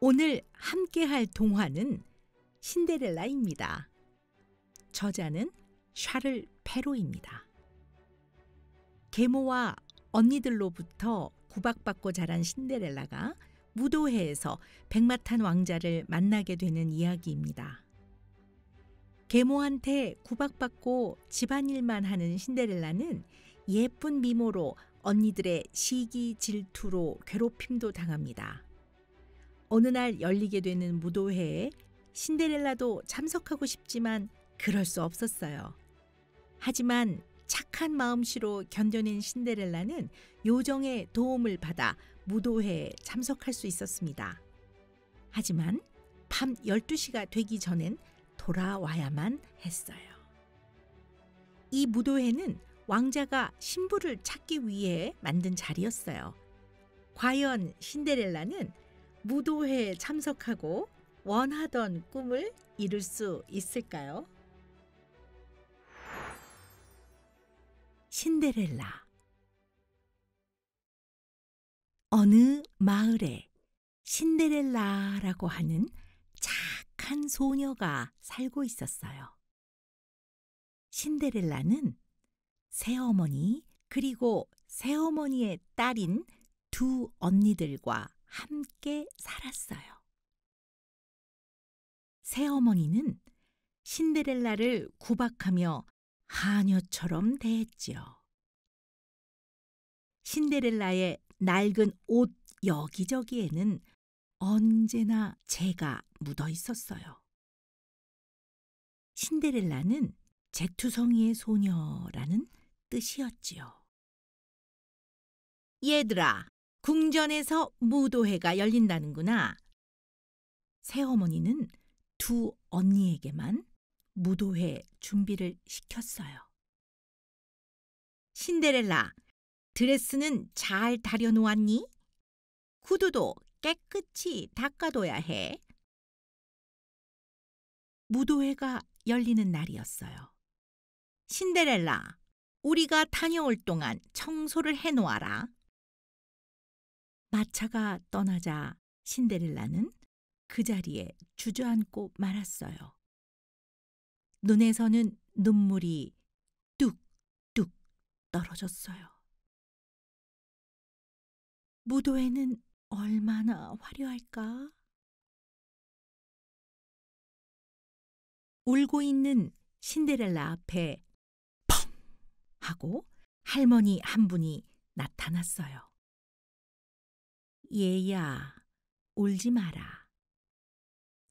오늘 함께할 동화는 신데렐라입니다. 저자는 샤를 페로입니다. 계모와 언니들로부터 구박받고 자란 신데렐라가 무도회에서 백마탄 왕자를 만나게 되는 이야기입니다. 계모한테 구박받고 집안일만 하는 신데렐라는 예쁜 미모로 언니들의 시기 질투로 괴롭힘도 당합니다. 어느 날 열리게 되는 무도회에 신데렐라도 참석하고 싶지만 그럴 수 없었어요. 하지만 착한 마음씨로 견뎌낸 신데렐라는 요정의 도움을 받아 무도회에 참석할 수 있었습니다. 하지만 밤 12시가 되기 전엔 돌아와야만 했어요. 이 무도회는 왕자가 신부를 찾기 위해 만든 자리였어요. 과연 신데렐라는 무도회에 참석하고 원하던 꿈을 이룰 수 있을까요? 신데렐라. 어느 마을에 신데렐라라고 하는 착한 소녀가 살고 있었어요. 신데렐라는 새어머니 그리고 새어머니의 딸인 두 언니들과 함께 살았어요. 새어머니는 신데렐라를 구박하며 하녀처럼 대했지요. 신데렐라의 낡은 옷 여기저기에는 언제나 재가 묻어 있었어요. 신데렐라는 재투성이의 소녀라는 뜻이었지요. 얘들아, 궁전에서 무도회가 열린다는구나. 새어머니는 두 언니에게만 무도회 준비를 시켰어요. 신데렐라, 드레스는 잘 다려놓았니? 구두도 깨끗이 닦아둬야 해. 무도회가 열리는 날이었어요. 신데렐라, 우리가 다녀올 동안 청소를 해놓아라. 마차가 떠나자 신데렐라는 그 자리에 주저앉고 말았어요. 눈에서는 눈물이 뚝뚝 떨어졌어요. 무도회는 얼마나 화려할까? 울고 있는 신데렐라 앞에 펑! 하고 할머니 한 분이 나타났어요. 얘야, 울지 마라.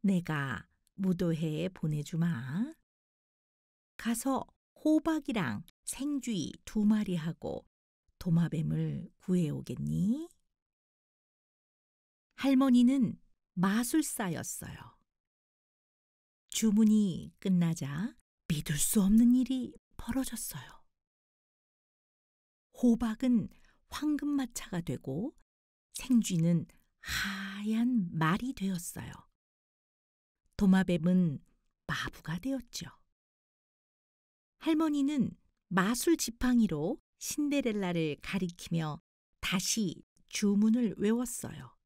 내가 무도회에 보내주마. 가서 호박이랑 생쥐 2마리하고 도마뱀을 구해오겠니? 할머니는 마술사였어요. 주문이 끝나자 믿을 수 없는 일이 벌어졌어요. 호박은 황금마차가 되고 생쥐는 하얀 말이 되었어요. 도마뱀은 마부가 되었죠. 할머니는 마술 지팡이로 신데렐라를 가리키며 다시 주문을 외웠어요.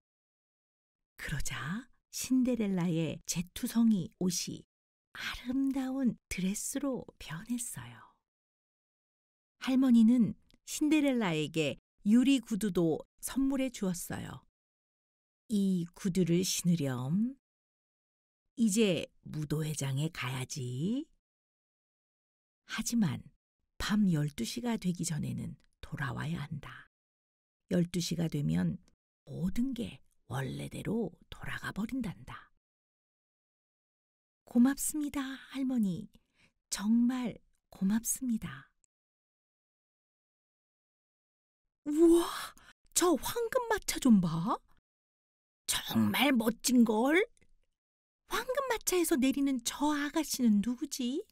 그러자 신데렐라의 재투성이 옷이 아름다운 드레스로 변했어요. 할머니는 신데렐라에게 유리 구두도 선물해 주었어요. 이 구두를 신으렴. 이제 무도회장에 가야지. 하지만 밤 12시가 되기 전에는 돌아와야 한다. 12시가 되면 모든 게 원래대로 돌아가 버린단다. 고맙습니다, 할머니. 정말 고맙습니다. 우와, 저 황금마차 좀 봐. 정말 멋진걸? 황금마차에서 내리는 저 아가씨는 누구지?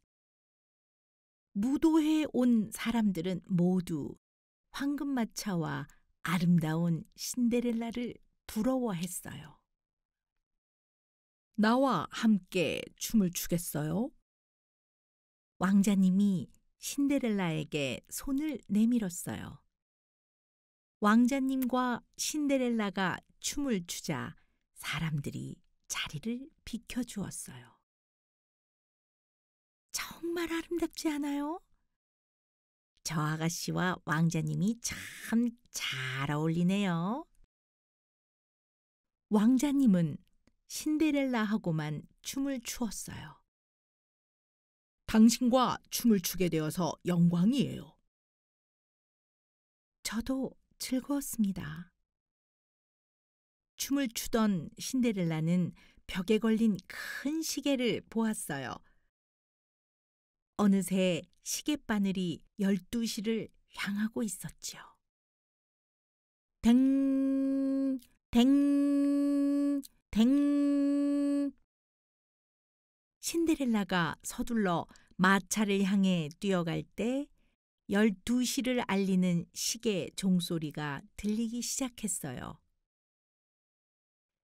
무도회에 온 사람들은 모두 황금마차와 아름다운 신데렐라를 부러워했어요. 나와 함께 춤을 추겠어요? 왕자님이 신데렐라에게 손을 내밀었어요. 왕자님과 신데렐라가 춤을 추자 사람들이 자리를 비켜주었어요. 정말 아름답지 않아요? 저 아가씨와 왕자님이 참 잘 어울리네요. 왕자님은 신데렐라하고만 춤을 추었어요. 당신과 춤을 추게 되어서 영광이에요. 저도 즐거웠습니다. 춤을 추던 신데렐라는 벽에 걸린 큰 시계를 보았어요. 어느새 시계바늘이 12시를 향하고 있었지요. 댕, 댕, 댕. 신데렐라가 서둘러 마차를 향해 뛰어갈 때 12시를 알리는 시계 종소리가 들리기 시작했어요.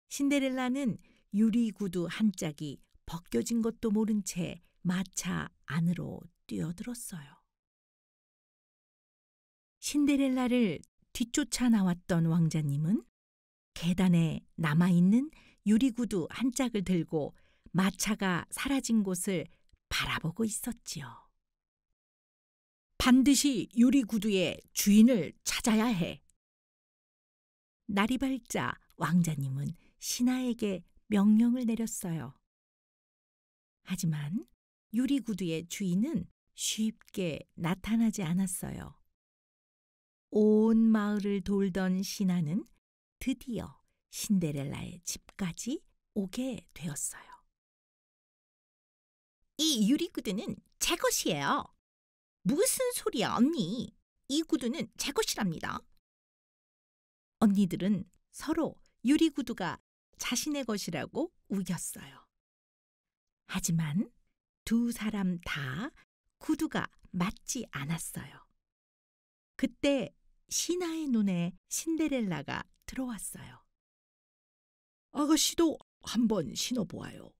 신데렐라는 유리구두 한 짝이 벗겨진 것도 모른 채 마차 안으로 뛰어들었어요. 신데렐라를 뒤쫓아 나왔던 왕자님은 계단에 남아있는 유리구두 한 짝을 들고 마차가 사라진 곳을 바라보고 있었지요. 반드시 유리구두의 주인을 찾아야 해. 날이 밝자 왕자님은 신하에게 명령을 내렸어요. 하지만 유리구두의 주인은 쉽게 나타나지 않았어요. 온 마을을 돌던 신하는 드디어 신데렐라의 집까지 오게 되었어요. 이 유리구두는 제 것이에요. 무슨 소리야, 언니? 이 구두는 제 것이랍니다. 언니들은 서로 유리구두가 자신의 것이라고 우겼어요. 하지만 두 사람 다 구두가 맞지 않았어요. 그때 신하의 눈에 신데렐라가 들어왔어요. 아가씨도 한번 신어보아요.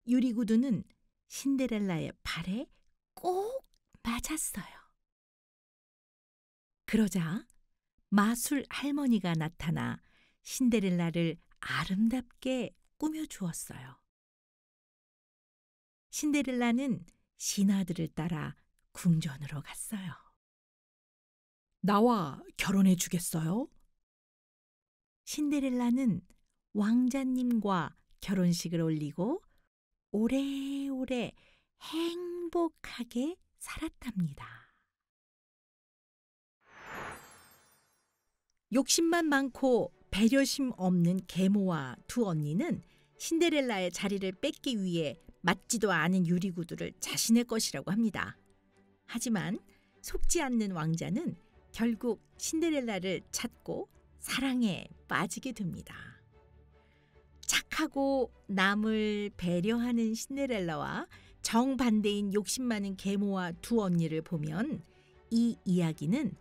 유리구두는 신데렐라의 발에 꼭 맞았어요. 그러자 마술 할머니가 나타나 신데렐라를 아름답게 꾸며주었어요. 신데렐라는 신하들을 따라 궁전으로 갔어요. 나와 결혼해 주겠어요? 신데렐라는 왕자님과 결혼식을 올리고 오래오래 행복하게 살았답니다. 욕심만 많고 배려심 없는 계모와 두 언니는 신데렐라의 자리를 뺏기 위해 맞지도 않은 유리구두를 자신의 것이라고 합니다. 하지만 속지 않는 왕자는 결국 신데렐라를 찾고 사랑에 빠지게 됩니다. 착하고 남을 배려하는 신데렐라와 정반대인 욕심 많은 계모와 두 언니를 보면 이 이야기는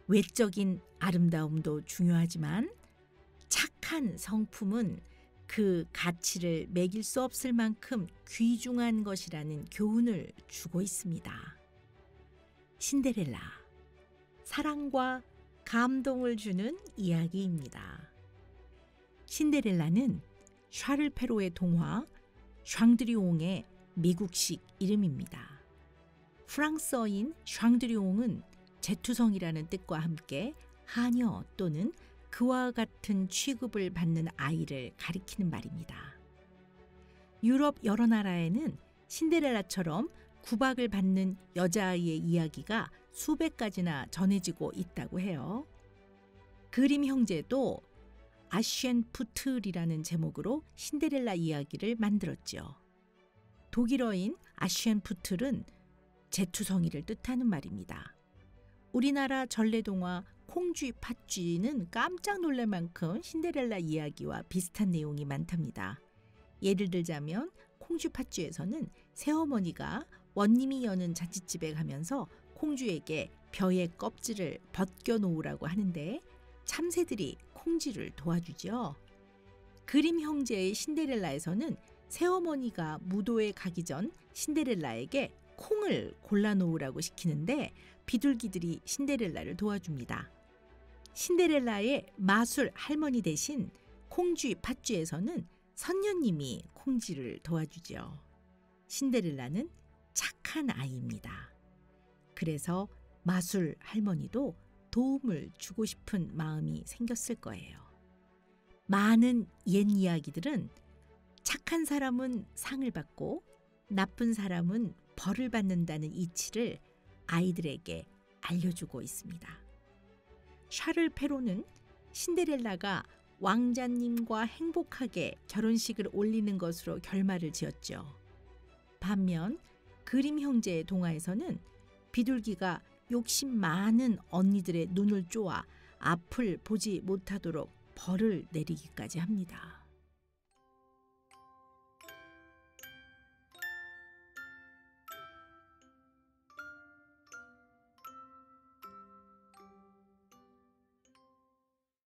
외적인 아름다움도 중요하지만 착한 성품은 그 가치를 매길 수 없을 만큼 귀중한 것이라는 교훈을 주고 있습니다. 신데렐라, 사랑과 감동을 주는 이야기입니다. 신데렐라는 샤를 페로의 동화 샹드리옹의 미국식 이름입니다. 프랑스어인 샹드리옹은 재투성이라는 뜻과 함께 하녀 또는 그와 같은 취급을 받는 아이를 가리키는 말입니다. 유럽 여러 나라에는 신데렐라처럼 구박을 받는 여자아이의 이야기가 수백 가지나 전해지고 있다고 해요. 그림 형제도 아셴푸틀이라는 제목으로 신데렐라 이야기를 만들었죠. 독일어인 아셴푸틀은 재투성이를 뜻하는 말입니다. 우리나라 전래동화 콩쥐 팥쥐는 깜짝 놀랄 만큼 신데렐라 이야기와 비슷한 내용이 많답니다. 예를 들자면 콩쥐 팥쥐에서는 새어머니가 원님이 여는 자취집에 가면서 콩쥐에게 벼의 껍질을 벗겨놓으라고 하는데 참새들이 콩쥐를 도와주죠. 그림 형제의 신데렐라에서는 새어머니가 무도에 가기 전 신데렐라에게 콩을 골라놓으라고 시키는데 비둘기들이 신데렐라를 도와줍니다. 신데렐라의 마술 할머니 대신 콩쥐 팥쥐에서는 선녀님이 콩쥐를 도와주죠. 신데렐라는 착한 아이입니다. 그래서 마술 할머니도 도움을 주고 싶은 마음이 생겼을 거예요. 많은 옛 이야기들은 착한 사람은 상을 받고 나쁜 사람은 벌을 받는다는 이치를 아이들에게 알려주고 있습니다. 샤를 페로는 신데렐라가 왕자님과 행복하게 결혼식을 올리는 것으로 결말을 지었죠. 반면 그림 형제의 동화에서는 비둘기가 욕심 많은 언니들의 눈을 쪼아 앞을 보지 못하도록 벌을 내리기까지 합니다.